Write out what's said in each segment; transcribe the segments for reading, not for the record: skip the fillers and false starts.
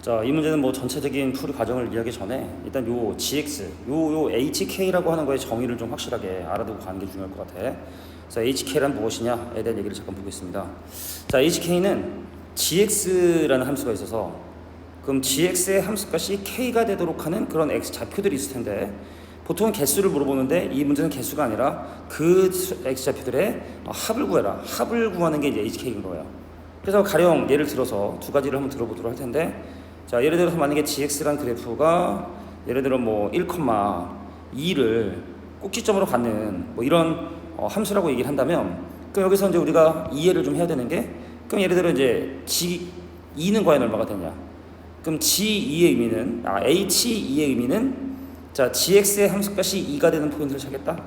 자, 이 문제는 뭐 전체적인 풀이 과정을 이해하기 전에 일단 요 GX, 요 HK라고 하는 거의 정의를 좀 확실하게 알아두고 가는 게 중요할 것 같아. 그래서 HK란 무엇이냐에 대한 얘기를 잠깐 보겠습니다. 자, HK는 GX라는 함수가 있어서 그럼 GX의 함수값이 K가 되도록 하는 그런 X 좌표들이 있을 텐데 보통은 개수를 물어보는데 이 문제는 개수가 아니라 그 X 좌표들의 합을 구해라. 합을 구하는 게 이제 HK인 거예요. 그래서 가령 예를 들어서 두 가지를 한번 들어보도록 할 텐데 자, 예를 들어서 만약에 GX란 그래프가 예를 들어 뭐 1,2를 꼭지점으로 갖는 뭐 이런 함수라고 얘기를 한다면 그럼 여기서 이제 우리가 이해를 좀 해야 되는 게 그럼 예를 들어 이제 G2는 과연 얼마가 되냐? 그럼 G2의 의미는 H2의 의미는 자, GX의 함수값이 2가 되는 포인트를 찾겠다.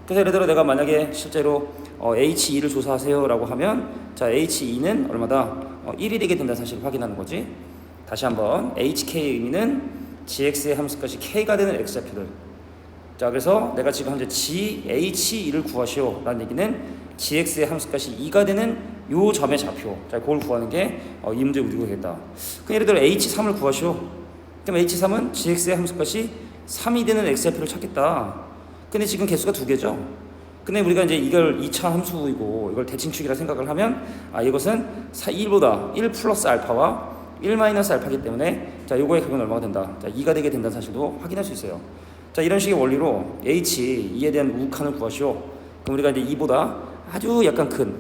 그래서 예를 들어 내가 만약에 실제로 H2를 조사하세요 라고 하면 자, H2는 얼마다? 1이 되게 된다는 사실을 확인하는 거지. 다시 한번 HK의 의미는 GX의 함수값이 K가 되는 X좌표들. 자, 그래서 내가 지금 현재 GH2를 구하시오 라는 얘기는 GX의 함수값이 2가 되는 요 점의 좌표. 자, 그걸 구하는 게 이 문제 우리가 되겠다. 그럼 예를 들어 H3을 구하시오. 그럼 H3은 GX의 함수값이 3이 되는 X좌표를 찾겠다. 근데 지금 개수가 두 개죠. 근데 우리가 이제 이걸 2차 함수이고 이걸 대칭축이라 생각을 하면 이것은 1보다 1 플러스 알파와 1 마이너스 알파이기 때문에 자, 요거의 값은 얼마가 된다. 자, 2가 되게 된다는 사실도 확인할 수 있어요. 자, 이런 식의 원리로 H2에 대한 우칸을 구하시오. 그럼 우리가 이제 2보다 아주 약간 큰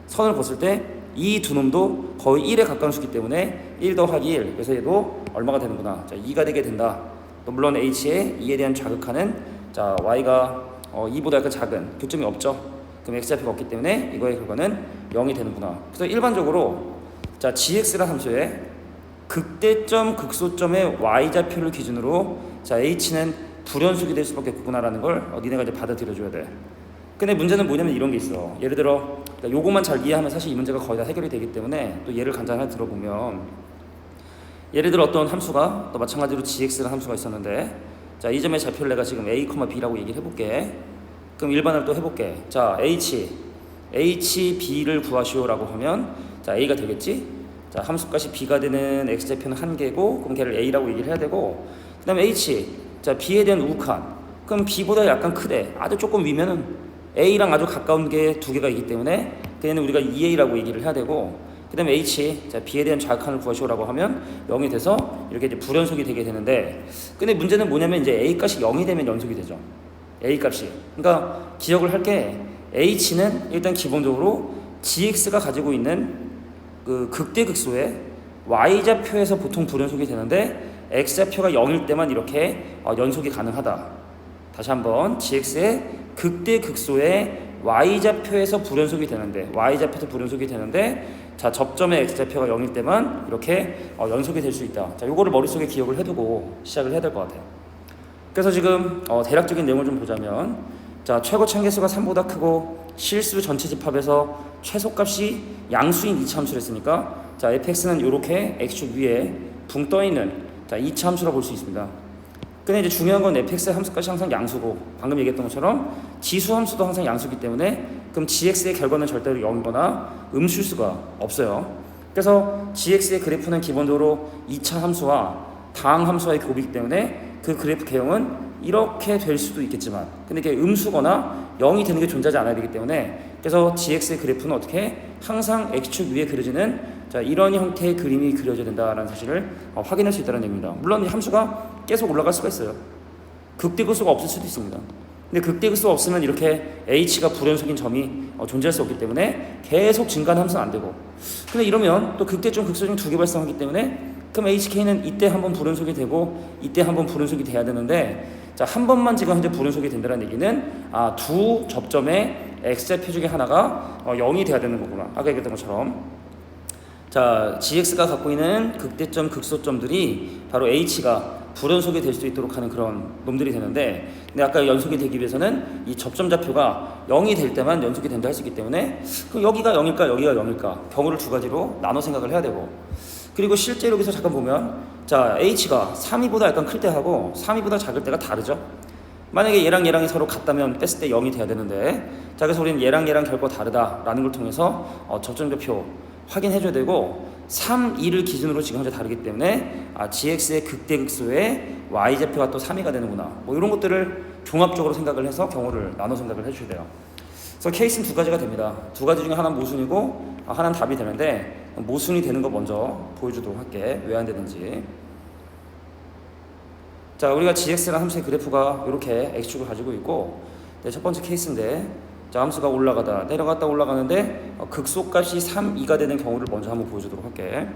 선을 봤을 때 이 두 놈도 거의 1에 가까운 수기 때문에 1 더하기 1 그래서 얘도 얼마가 되는구나. 자, 2가 되게 된다. 또 물론 H의 2에 대한 좌극하는 자, Y가 2보다 약간 작은 교점이 없죠. 그럼 X좌표가 없기 때문에 이거의 결과는 0이 되는구나. 그래서 일반적으로 자, GX라는 함수에 극대점, 극소점의 Y좌표를 기준으로 자, H는 불연속이 될 수밖에 없구나라는 걸 니네가 이제 받아들여줘야 돼. 근데 문제는 뭐냐면 이런 게 있어. 예를 들어 요것만 잘 이해하면 사실 이 문제가 거의 다 해결이 되기 때문에 또 예를 간단하게 들어보면 예를 들어 어떤 함수가 또 마찬가지로 GX라는 함수가 있었는데 자, 이 점의 좌표를 내가 지금 A, B라고 얘기를 해볼게. 그럼 일반을 또 해볼게. 자, HB를 구하시오라고 하면 자, A가 되겠지? 자, 함수값이 B가 되는 X좌표는 1개고 그럼 걔를 A라고 얘기를 해야 되고 그 다음에 H 자, B에 대한 우칸 그럼 B보다 약간 크대. 아주 조금 위면은 A랑 아주 가까운 게 두 개가 있기 때문에 걔는 우리가 2A라고 얘기를 해야 되고 그 다음에 H 자, B에 대한 좌극한을 구하시오라고 하면 0이 돼서 이렇게 이제 불연속이 되게 되는데 근데 문제는 뭐냐면 이제 A 값이 0이 되면 연속이 되죠. A 값이. 그러니까 기억을 할 게 H는 일단 기본적으로 GX가 가지고 있는 그 극대극소의 Y좌표에서 보통 불연속이 되는데 X좌표가 0일 때만 이렇게 연속이 가능하다. 다시 한번 GX의 극대극소의 Y좌표에서 불연속이 되는데 Y좌표에서 불연속이 되는데 자, 접점의 X좌표가 0일 때만 이렇게 연속이 될 수 있다. 자, 요거를 머릿속에 기억을 해두고 시작을 해야 될 것 같아요. 그래서 지금 대략적인 내용을 좀 보자면 자, 최고 참개수가 3보다 크고 실수 전체 집합에서 최소값이 양수인 2차 함수를 했으니까 자, fx는 이렇게 x축 위에 붕 떠있는 자, 2차 함수라고 볼 수 있습니다. 근데 이제 중요한 건 fx의 함수값이 항상 양수고 방금 얘기했던 것처럼 지수 함수도 항상 양수기 때문에 그럼 gx의 결과는 절대로 0이거나 음실수가 없어요. 그래서 gx의 그래프는 기본적으로 2차 함수와 다항 함수와의 곱이기 때문에 그 그래프 개형은 이렇게 될 수도 있겠지만 근데 이게 음수거나 0이 되는 게 존재하지 않아야 되기 때문에 그래서 gx의 그래프는 어떻게 항상 x축 위에 그려지는 자, 이런 형태의 그림이 그려져야 된다는 사실을 확인할 수 있다는 얘기입니다. 물론 이 함수가 계속 올라갈 수가 있어요. 극대극소가 없을 수도 있습니다. 근데 극대극소가 없으면 이렇게 h가 불연속인 점이 존재할 수 없기 때문에 계속 증가하는 함수는 안 되고 근데 이러면 또 극대점 극소점 두 개 발생하기 때문에 그럼 HK는 이때 한번 불연속이 되고 이때 한번 불연속이 돼야 되는데 자, 한 번만 지금 현재 불연속이 된다는 얘기는 두 접점의 X좌표 중에 하나가 0이 돼야 되는 거구나. 아까 얘기했던 것처럼 자, GX가 갖고 있는 극대점 극소점들이 바로 H가 불연속이 될 수 있도록 하는 그런 놈들이 되는데 근데 아까 연속이 되기 위해서는 이 접점 좌표가 0이 될 때만 연속이 된다 할 수 있기 때문에 그럼 여기가 0일까 여기가 0일까 경우를 두 가지로 나눠 생각을 해야 되고 그리고 실제로 여기서 잠깐 보면 자, H가 3위보다 약간 클 때 하고 3위보다 작을 때가 다르죠. 만약에 얘랑 얘랑이 서로 같다면 뺐을 때 0이 돼야 되는데 자, 그래서 우리는 얘랑 결과 다르다라는 걸 통해서 접점 좌표 확인해줘야 되고 3, 2를 기준으로 지금 현재 다르기 때문에 gx의 극대극소에 y좌표가 또 3이가 되는구나. 뭐 이런 것들을 종합적으로 생각을 해서 경우를 나눠 생각을 해주셔야 돼요. 그래서 케이스는 두 가지가 됩니다. 두 가지 중에 하나는 모순이고 하나는 답이 되는데 모순이 되는 거 먼저 보여주도록 할게. 왜 안 되는지. 자, 우리가 gx라는 함수의 그래프가 이렇게 x축을 가지고 있고 첫 번째 케이스인데 자, 함수가 올라가다 내려갔다 올라가는데 극소값이 3, 2가 되는 경우를 먼저 한번 보여주도록 할게.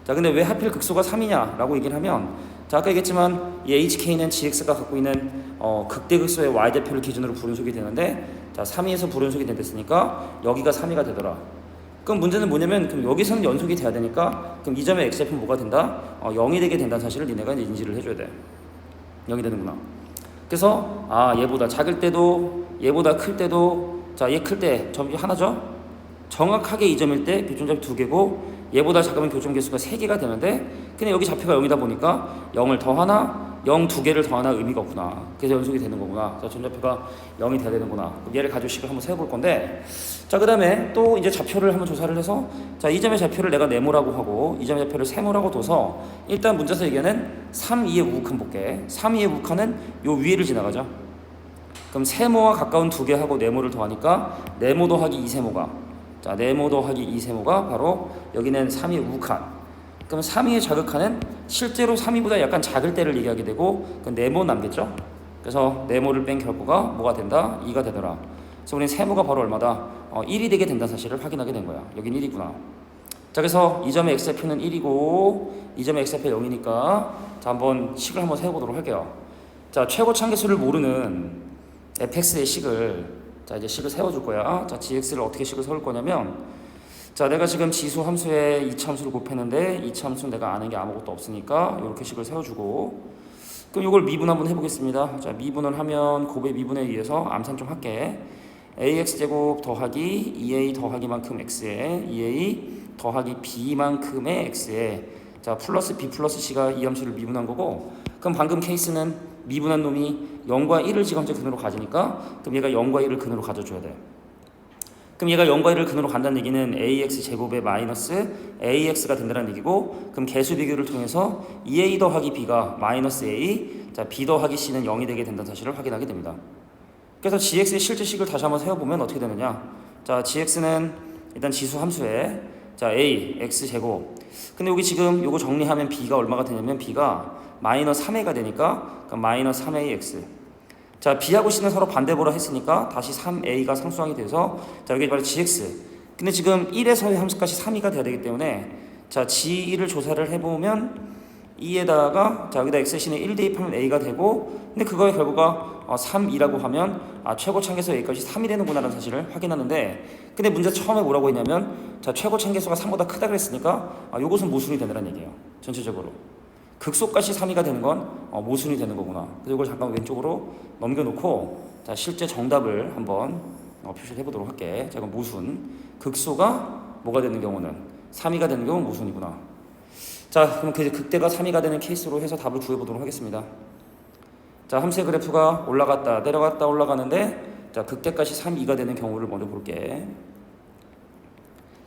자, 근데 왜 하필 극소가 3이냐 라고 얘기를 하면 자, 아까 얘기했지만 이 hk는 gx가 갖고 있는 극대극소의 y대표를 기준으로 불운속이 되는데 자, 3위에서 불운속이 됐으니까 여기가 3위가 되더라. 그럼 문제는 뭐냐면 그럼 여기서는 연속이 돼야 되니까 그럼 이 점의 x좌표는 뭐가 된다? 0이 되게 된다는 사실을 니네가 이제 인지를 해줘야 돼. 0이 되는구나. 그래서 얘보다 작을 때도 얘보다 클 때도 자, 얘 클 때 점이 하나죠? 정확하게 이 점일 때 교점좌표 2개고 얘보다 작으면 교점계수가 3개가 되는데 근데 여기 좌표가 0이다 보니까 0을 더하나 0 2개를 더하나 의미가 없구나. 그래서 연속이 되는 거구나. 자, 점좌표가 0이 돼야 되는구나. 그럼 얘를 가지고 식을 한번 세워볼 건데 자, 그 다음에 또 이제 좌표를 한번 조사를 해서 자, 이 점의 좌표를 내가 네모라고 하고 이 점의 좌표를 세모라고 둬서 일단 문제에서 얘기하는 3, 2의 우극한 볼게. 3, 2의 우극한은 요 위를 지나가죠. 그럼 세모와 가까운 2개 하고 네모를 더하니까 네모 더하기 2세모가 자, 네모 더하기 2세모가 바로 여기는 3의 우극한. 그럼 3위의 자극하는 실제로 3위보다 약간 작을 때를 얘기하게 되고 그 네모 남겠죠. 그래서 네모를 뺀 결과가 뭐가 된다? 2가 되더라. 그래서 우리는 세모가 바로 얼마다? 1이 되게 된다는 사실을 확인하게 된 거야. 여긴 1이구나. 자, 그래서 이 점의 x좌표는 1이고 이 점의 x좌표 0이니까 자, 한번 식을 한번 세워보도록 할게요. 자, 최고 참계수를 모르는 fx의 식을 자, 이제 식을 세워줄 거야. 자, gx를 어떻게 식을 세울 거냐면 자, 내가 지금 지수 함수에 이차함수를 곱했는데 이차함수는 내가 아는 게 아무것도 없으니까 이렇게 식을 세워주고 그럼 이걸 미분 한번 해보겠습니다. 자, 미분을 하면 곱의 미분에 의해서 암산 좀 할게. ax제곱 더하기 2a 더하기만큼 x에 2a 더하기 b만큼의 x에 자, 플러스 b 플러스 c가 이 함수를 미분한 거고 그럼 방금 케이스는 미분한 놈이 0과 1을 지금 현재 근으로 가지니까 그럼 얘가 0과 1을 근으로 가져줘야 돼. 그럼 얘가 0과 1을 근으로 간다는 얘기는 ax 제곱에 마이너스 ax가 된다는 얘기고 그럼 개수 비교를 통해서 2a 더하기 b가 마이너스 a 자, b 더하기 c는 0이 되게 된다는 사실을 확인하게 됩니다. 그래서 gx의 실제식을 다시 한번 세워보면 어떻게 되느냐 자, gx는 일단 지수 함수에 자, a x 제곱 근데 여기 지금 요거 정리하면 b가 얼마가 되냐면 b가 마이너스 3a가 되니까 그럼 마이너스 3a x 자, b하고 c는 서로 반대보라 했으니까 다시 3a가 상수항이 돼서 자, 여기 바로 gx 근데 지금 1에서의 함수값이 3이가 돼야 되기 때문에 자, g1을 조사를 해보면 2에다가 자, 여기다 x의 c는 1 대입하면 a가 되고 근데 그거의 결과가 3, 2라고 하면 최고 참계수 a값이 3이 되는구나 라는 사실을 확인하는데 근데 문제 처음에 뭐라고 했냐면 자, 최고 참계수가 3보다 크다 그랬으니까 요것은 모순이 되느라는 얘기예요. 전체적으로 극소값이 3이가 되는 건 모순이 되는 거구나. 그래서 이걸 잠깐 왼쪽으로 넘겨놓고 자, 실제 정답을 한번 표시를 해보도록 할게. 자, 그럼 모순 극소가 뭐가 되는 경우는 3이가 되는 경우는 모순이구나. 자, 그럼 그 극대가 3이가 되는 케이스로 해서 답을 구해보도록 하겠습니다. 자, 함수의 그래프가 올라갔다 내려갔다 올라가는데 자, 극대값이 3, 2가 되는 경우를 먼저 볼게.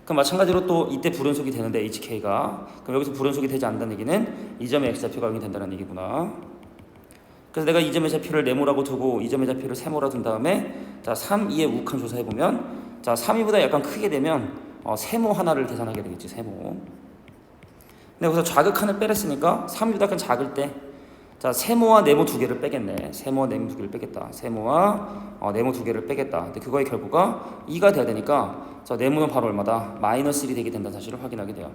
그럼 마찬가지로 또 이때 불연속이 되는데 HK가 그럼 여기서 불연속이 되지 않는다는 얘기는 이 점의 X좌표가 0이 된다는 얘기구나. 그래서 내가 이 점의 좌표를 네모라고 두고 이 점의 좌표를 세모라 둔 다음에 자, 3, 2의 우극한 조사해보면 자, 3이보다 약간 크게 되면 세모 하나를 계산하게 되겠지. 세모. 근데 여기서 좌극한을 빼랬으니까 3이보다 약간 작을 때 자, 세모와 네모 두 개를 빼겠네. 세모와 네모 두 개를 빼겠다. 세모와 네모 두 개를 빼겠다. 근데 그거의 결과가 2가 돼야 되니까 자, 네모는 바로 얼마다? 마이너스 1이 되게 된다는 사실을 확인하게 돼요.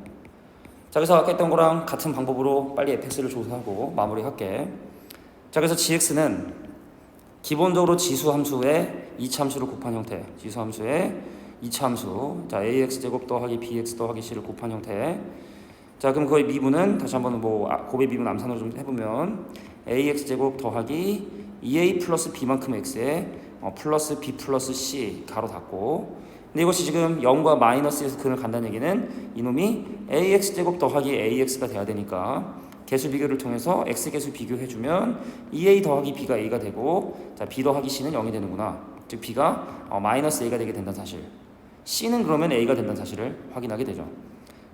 자, 그래서 아까 했던 거랑 같은 방법으로 빨리 fx를 조사하고 마무리할게. 자, 그래서 gx는 기본적으로 지수 함수의 2차 함수를 곱한 형태. 지수 함수의 2차 함수. 자, ax 제곱 더하기 bx 더하기 c를 곱한 형태. 자, 그럼 그거의 미분은 다시 한번 곱의 미분 암산으로 좀 해보면 ax 제곱 더하기 2a 플러스 b만큼 x에 플러스 b 플러스 c 가로 닫고 근데 이것이 지금 0과 마이너스에서 근을 간다는 얘기는 이놈이 ax 제곱 더하기 ax가 돼야 되니까 개수 비교를 통해서 x 개수 비교해주면 2a 더하기 b가 a가 되고 자, b 더하기 c는 0이 되는구나. 즉 b가 마이너스 a가 되게 된다는 사실 c는 그러면 a가 된다는 사실을 확인하게 되죠.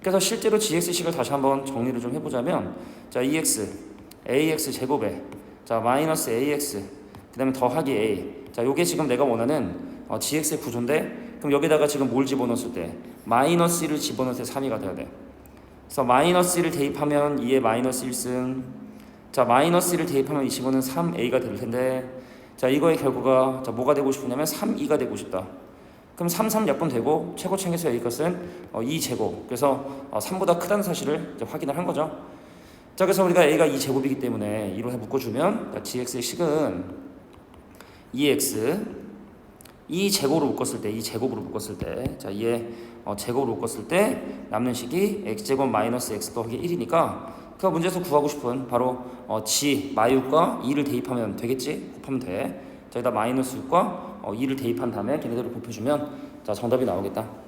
그래서 실제로 gx식을 다시 한번 정리를 좀 해보자면 자 ax 제곱에 자 마이너스 ax 그 다음에 더하기 a 자 요게 지금 내가 원하는 gx의 구조인데 그럼 여기다가 지금 뭘 집어넣었을 때 마이너스 1을 집어넣을 때 3이가 돼야 돼. 그래서 마이너스 1을 대입하면 2의 마이너스 1승 자 마이너스 1을 대입하면 이 친구는 3a가 될 텐데 자 이거의 결과가 자 뭐가 되고 싶으냐면 3, 2가 되고 싶다. 그럼 3, 3 약분되고 최고차에서 a 값은 2제곱 그래서 3보다 크다는 사실을 이제 확인을 한 거죠. 자 그래서 우리가 a가 2제곱이기 때문에 2로 묶어주면 gx의 식은 2x 2제곱으로 묶었을 때 2제곱으로 묶었을 때자 2의 제곱으로 묶었을 때 남는 식이 x제곱 마이너스 x 더하기 1이니까 그 문제에서 구하고 싶은 바로 g 마이육과 2를 대입하면 되겠지? 곱하면 돼. 자 여기다 마이너스 6과 2를 대입한 다음에 걔네들을 곱해주면 자 정답이 나오겠다.